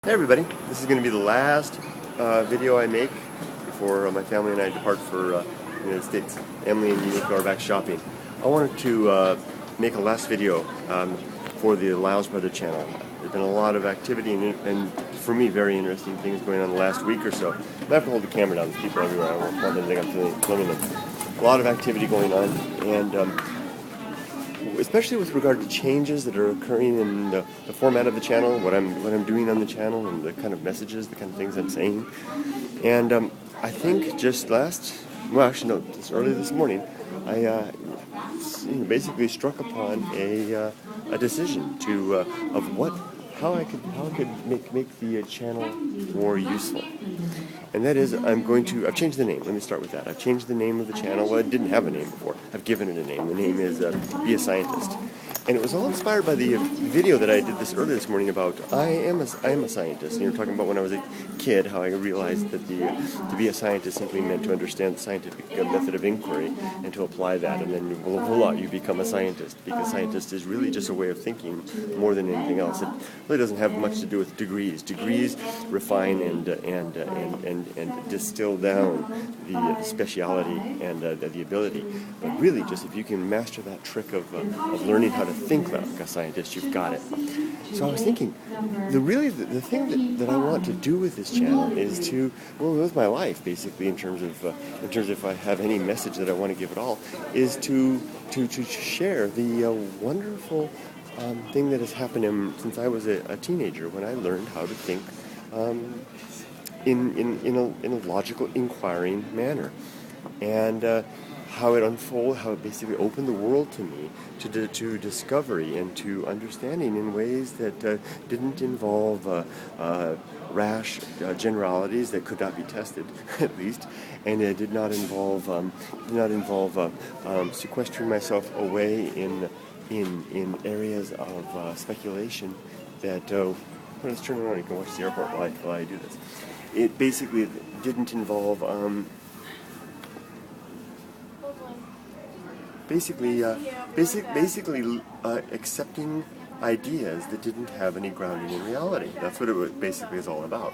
Hey everybody, this is going to be the last video I make before my family and I depart for the United States. Emily and me are back shopping. I wanted to make a last video for the LylesBrother channel. There's been a lot of activity and for me very interesting things going on the last week or so. I have to hold the camera down, there's people everywhere, I don't want them to think I'm filming them. A lot of activity going on, and especially with regard to changes that are occurring in the format of the channel, what I'm doing on the channel, and the kind of messages, the kind of things I'm saying. And I think just just early this morning, I basically struck upon a decision to how I could make the channel more useful. And that is, I've changed the name. Let me start with that. I've changed the name of the channel. Well, it didn't have a name before. I've given it a name. The name is Be a Scientist. And it was all inspired by the video that I did earlier this morning about I am a scientist. And you were talking about when I was a kid, how I realized that to be a scientist simply meant to understand the scientific method of inquiry and to apply that. And then, voila, you become a scientist. Because scientist is really just a way of thinking more than anything else. It really doesn't have much to do with degrees. Degrees refine and distill down the speciality and the ability. But really, just if you can master that trick of learning how to think like a scientist, you've got it. So I was thinking, the thing that I want to do with this channel is to, with my life basically, in terms of if I have any message that I want to give at all, is to share the wonderful thing that has happened since I was a teenager, when I learned how to think in a logical, inquiring manner, and how it basically opened the world to me to discovery and to understanding in ways that didn't involve rash generalities that could not be tested, at least, and it did not involve sequestering myself away in areas of speculation that. Let's turn around. You can watch the airport while I do this. It basically didn't involve basically accepting ideas that didn't have any grounding in reality. That's what it basically is all about.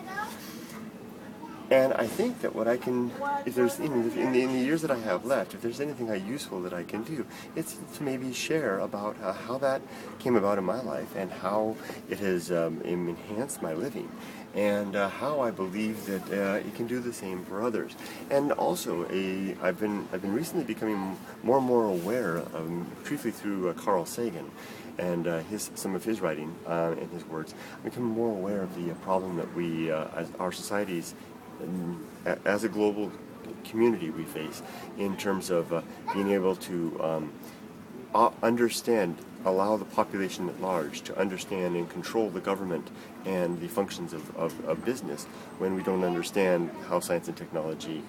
And I think that what I can, if there's in the years that I have left, if there's anything useful that I can do, it's to maybe share about how that came about in my life and how it has enhanced my living, and how I believe that it can do the same for others. And also, I've been recently becoming more and more aware, chiefly through Carl Sagan and some of his writing and his words. I'm becoming more aware of the problem that we, as our societies, as a global community, we face in terms of being able to allow the population at large to understand and control the government and the functions of business, when we don't understand how science and technology,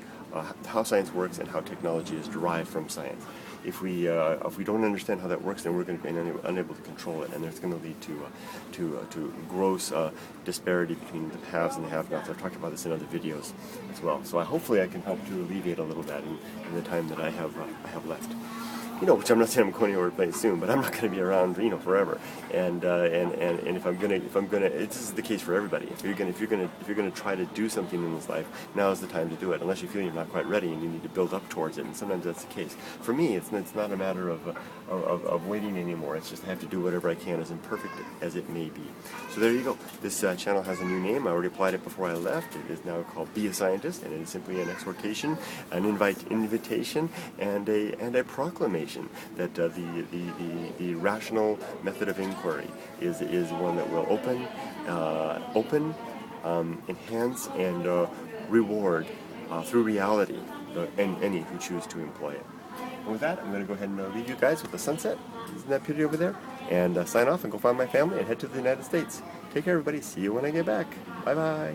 how science works and how technology is derived from science. If we don't understand how that works, then we're going to be unable to control it, and it's going to lead to gross disparity between the haves and the have-nots. I've talked about this in other videos as well. So hopefully I can help to alleviate a little of that in the time that I have left. Which I'm not saying I'm going anywhere soon, but I'm not going to be around, forever. And if I'm gonna, this is the case for everybody. If you're gonna try to do something in this life, now is the time to do it. Unless you feel you're not quite ready and you need to build up towards it. And sometimes that's the case. For me, it's not a matter of waiting anymore. It's just I have to do whatever I can, as imperfect as it may be. So there you go. This channel has a new name. I already applied it before I left. It is now called Be a Scientist, and it is simply an exhortation, an invitation, and a proclamation that the rational method of inquiry is one that will open, enhance, and reward through reality any who choose to employ it. And with that, I'm going to go ahead and leave you guys with the sunset. Isn't that pretty over there? And sign off and go find my family and head to the United States. Take care, everybody. See you when I get back. Bye-bye.